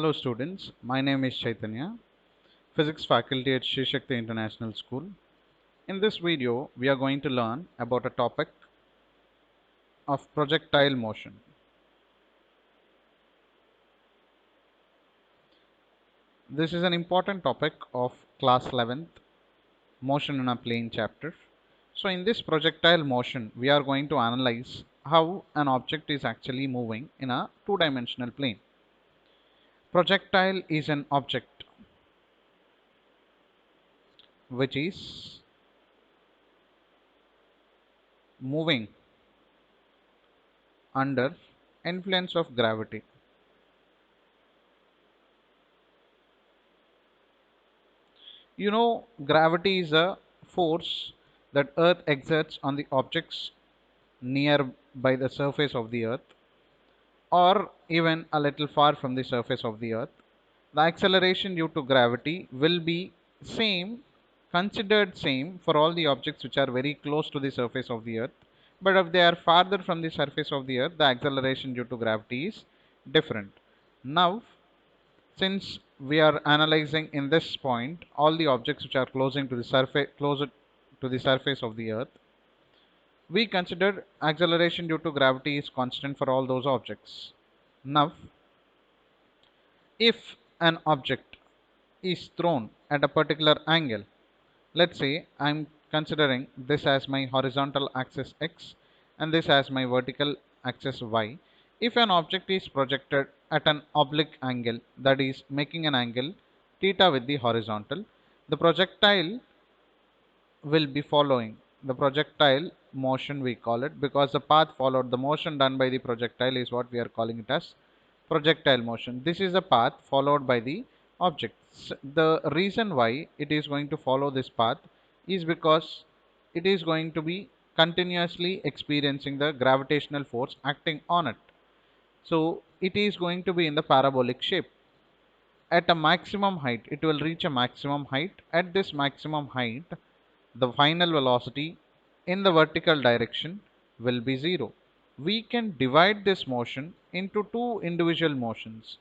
Hello students, my name is Chaitanya, Physics faculty at Shakthi International School. In this video, we are going to learn about a topic of projectile motion. This is an important topic of class 11th, motion in a plane chapter. So in this projectile motion, we are going to analyze how an object is actually moving in a two-dimensional plane. Projectile is an object which is moving under influence of gravity. You know, gravity is a force that Earth exerts on the objects near by the surface of the Earth or even a little far from the surface of the Earth. The acceleration due to gravity will be same, considered same for all the objects which are very close to the surface of the Earth. But if they are farther from the surface of the Earth, the acceleration due to gravity is different. Now, since we are analyzing in this point all the objects which are closer to the surface of the Earth, we consider acceleration due to gravity is constant for all those objects. Now, if an object is thrown at a particular angle, let's say I'm considering this as my horizontal axis x and this as my vertical axis y. If an object is projected at an oblique angle, that is making an angle theta with the horizontal, the projectile will be following the projectile motion, we call it, because the path followed, the motion done by the projectile is what we are calling it as projectile motion. This is the path followed by the object. The reason why it is going to follow this path is because it is going to be continuously experiencing the gravitational force acting on it. So it is going to be in the parabolic shape. At a maximum height, it will reach a maximum height. At this maximum height, the final velocity in the vertical direction will be 0. We can divide this motion into two individual motions.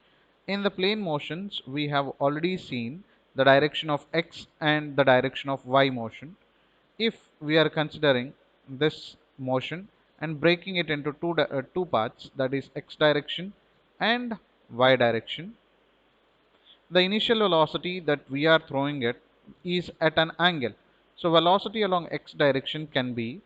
In the plane motions, we have already seen the direction of x and the direction of y motion. If we are considering this motion and breaking it into two parts, that is x direction and y direction, the initial velocity that we are throwing it is at an angle. So velocity along x direction can be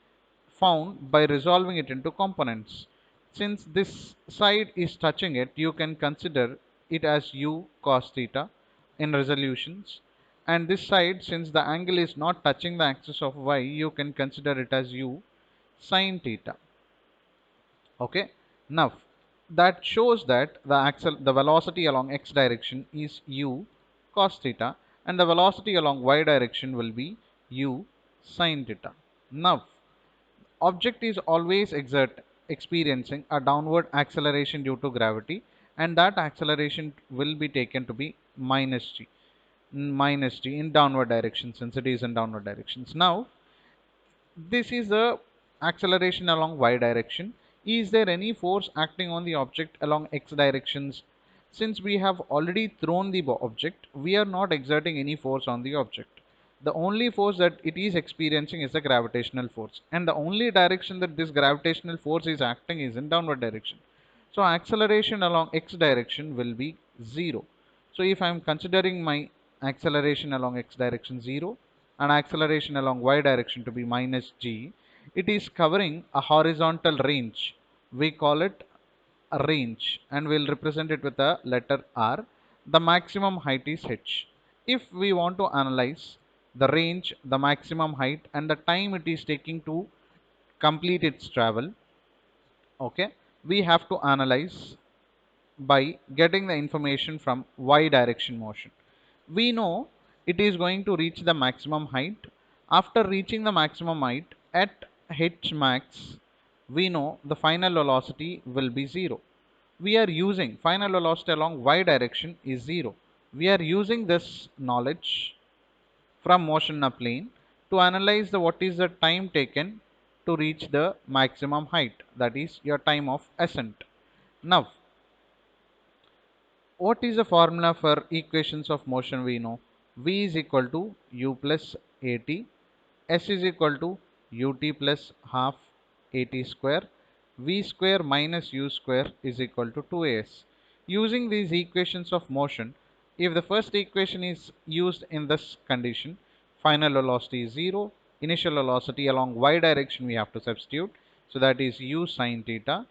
found by resolving it into components. Since this side is touching it, you can consider it as u cos theta in resolutions, and this side, since the angle is not touching the axis of y, you can consider it as u sin theta. Okay, now that shows that the velocity along x direction is u cos theta and the velocity along y direction will be u sin theta. Now object is always experiencing a downward acceleration due to gravity, and that acceleration will be taken to be minus g in downward direction, since it is in downward directions. Now this is the acceleration along y direction. Is there any force acting on the object along x directions? Since we have already thrown the object, we are not exerting any force on the object. The only force that it is experiencing is the gravitational force, and the only direction that this gravitational force is acting is in downward direction. So acceleration along x direction will be 0. So if I am considering my acceleration along x direction 0 and acceleration along y direction to be minus g, it is covering a horizontal range. We call it a range and we'll represent it with a letter r. The maximum height is h. If we want to analyze the range, the maximum height and the time it is taking to complete its travel, okay, we have to analyze by getting the information from y direction motion. We know it is going to reach the maximum height. After reaching the maximum height at h max, we know the final velocity will be 0. We are using final velocity along y direction is 0. We are using this knowledge from motion in a plane to analyze the what is the time taken to reach the maximum height, that is your time of ascent. Now What is the formula for equations of motion? We know v is equal to u plus at, s is equal to ut plus half at square, v square minus u square is equal to 2as. Using these equations of motion, if the first equation is used in this condition, final velocity is 0, initial velocity along y direction we have to substitute, so that is u sine theta.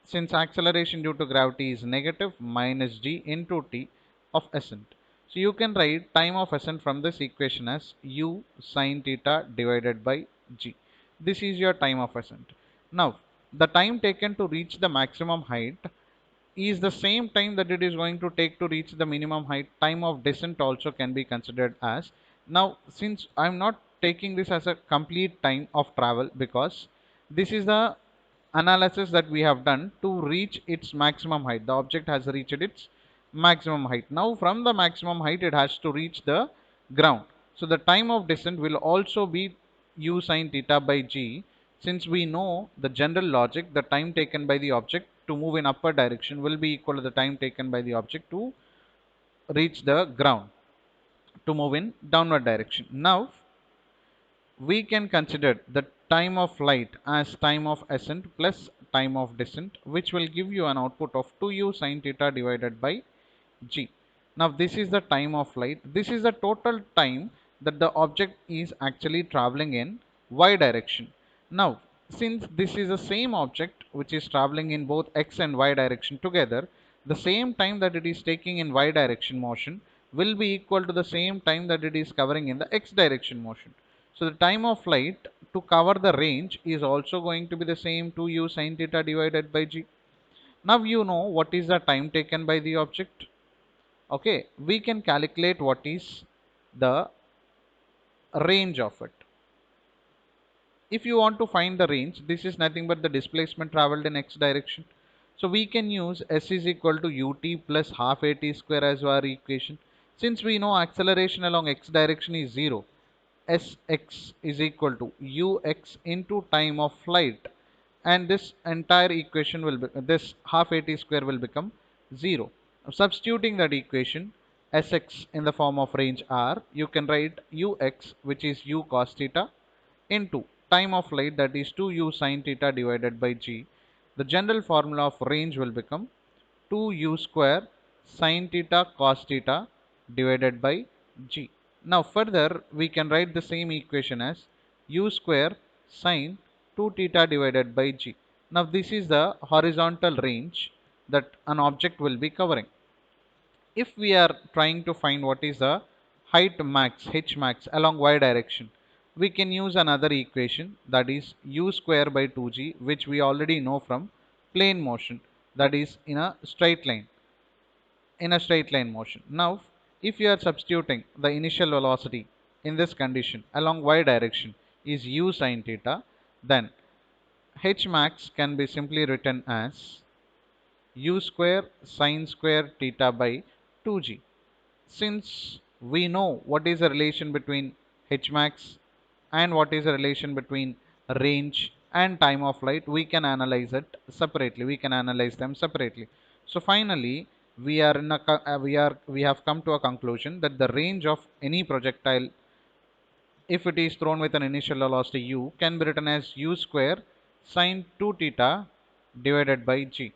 Since acceleration due to gravity is negative, minus g into t of ascent. So you can write time of ascent from this equation as u sine theta divided by g. This is your time of ascent. Now, the time taken to reach the maximum height is the same time that it is going to take to reach the minimum height. Time of descent also can be considered as. Now, since I'm not taking this as a complete time of travel, because this is the analysis that we have done to reach its maximum height. The object has reached its maximum height. Now from the maximum height it has to reach the ground. So the time of descent will also be u sine theta by g. Since we know the general logic, the time taken by the object to move in upper direction will be equal to the time taken by the object to reach the ground, to move in downward direction. Now we can consider the time of flight as time of ascent plus time of descent, which will give you an output of 2u sine theta divided by g. Now this is the time of flight. This is the total time that the object is actually traveling in y direction. Now since this is the same object which is traveling in both x and y direction together, the same time that it is taking in y direction motion will be equal to the same time that it is covering in the x direction motion. So the time of flight to cover the range is also going to be the same 2u sine theta divided by g. Now you know what is the time taken by the object. Okay, we can calculate what is the range of it. If you want to find the range, this is nothing but the displacement traveled in x direction. So we can use s is equal to ut plus half at square as our equation. Since we know acceleration along x direction is 0, sx is equal to ux into time of flight, and this entire equation will be, this half at square will become 0. Substituting that equation sx in the form of range r, you can write ux, which is u cos theta, into time of flight, that is 2u sine theta divided by g. The general formula of range will become 2u square sine theta cos theta divided by g. Now further we can write the same equation as u square sine 2 theta divided by g. Now this is the horizontal range that an object will be covering. If we are trying to find what is the height max, h max, along y direction, we can use another equation, that is u square by 2g, which we already know from plane motion, that is in a straight line, motion. Now if you are substituting the initial velocity in this condition along y direction is u sine theta, then h max can be simply written as u square sine square theta by 2g. Since we know what is the relation between h max and what is the relation between range and time of flight, we can analyze it separately. We can analyze them separately. So finally, we are in a we have come to a conclusion that the range of any projectile, if it is thrown with an initial velocity u, can be written as u square sine 2 theta divided by g.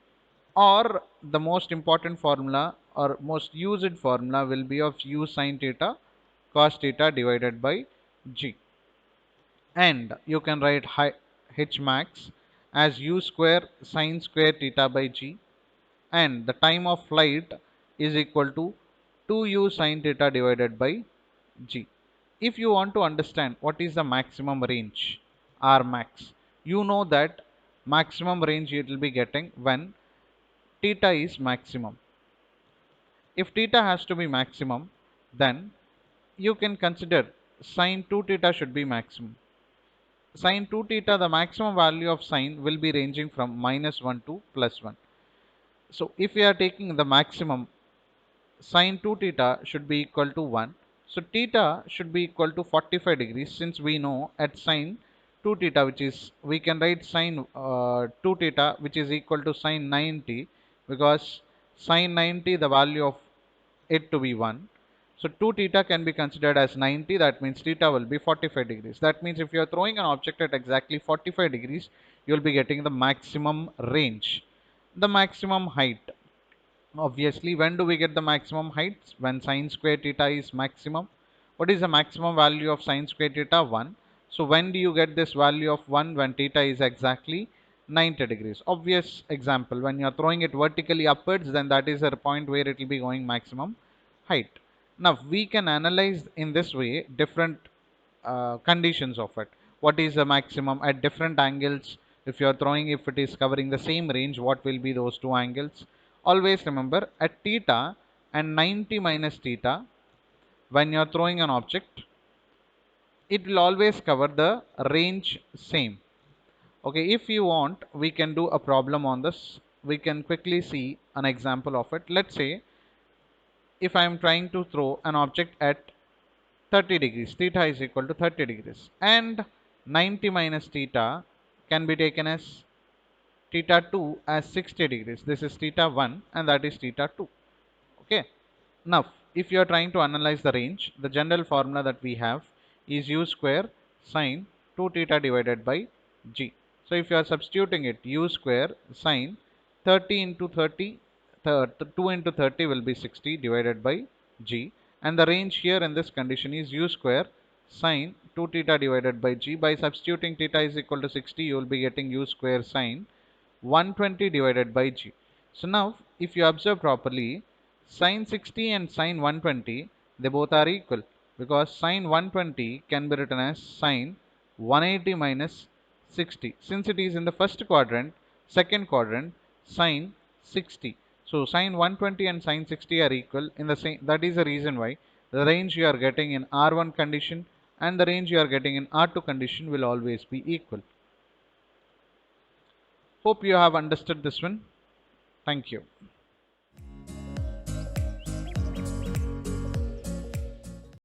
Or the most important formula or most used formula will be of u sine theta cos theta divided by g. And you can write h max as u square sine square theta by g, and the time of flight is equal to 2u sine theta divided by g. If you want to understand what is the maximum range, r max, you know that maximum range it will be getting when theta is maximum. If theta has to be maximum, then you can consider sine 2 theta should be maximum. Sine 2 theta, the maximum value of sine will be ranging from -1 to +1. So if we are taking the maximum, sine 2 theta should be equal to 1. So theta should be equal to 45 degrees, since we know at sine 2 theta, which is, we can write sine 2 theta which is equal to sine 90, because Sine 90, the value of it to be 1. So 2 theta can be considered as 90. That means theta will be 45 degrees. That means if you are throwing an object at exactly 45 degrees, you will be getting the maximum range, the maximum height. Obviously, when do we get the maximum height? When sine square theta is maximum. What is the maximum value of sine square theta? 1. So when do you get this value of 1? When theta is exactly 90 degrees. Obvious example, when you are throwing it vertically upwards, then that is a point where it will be going maximum height. Now we can analyze in this way different conditions of it. What is the maximum at different angles? If you are throwing, if it is covering the same range, what will be those two angles? Always remember at theta and 90 minus theta, when you are throwing an object, it will always cover the range same. Okay, if you want, we can do a problem on this. We can quickly see an example of it. Let's say if I am trying to throw an object at 30 degrees, theta is equal to 30 degrees, and 90 minus theta can be taken as theta 2 as 60 degrees. This is theta 1 and that is theta 2. Okay. Now, if you are trying to analyze the range, the general formula that we have is u square sine 2 theta divided by g. So, if you are substituting it, u square sine 30 into 30, 2 into 30 will be 60 divided by g. And the range here in this condition is u square sine 2 theta divided by g. By substituting theta is equal to 60, you will be getting u square sine 120 divided by g. So now if you observe properly, sine 60 and sine 120, they both are equal, because sine 120 can be written as sine 180 minus 60. Since it is in the first quadrant, second quadrant, sine 60. So sine 120 and sine 60 are equal in the same. That is the reason why the range you are getting in R1 condition and the range you are getting in R2 condition will always be equal. Hope you have understood this one. Thank you.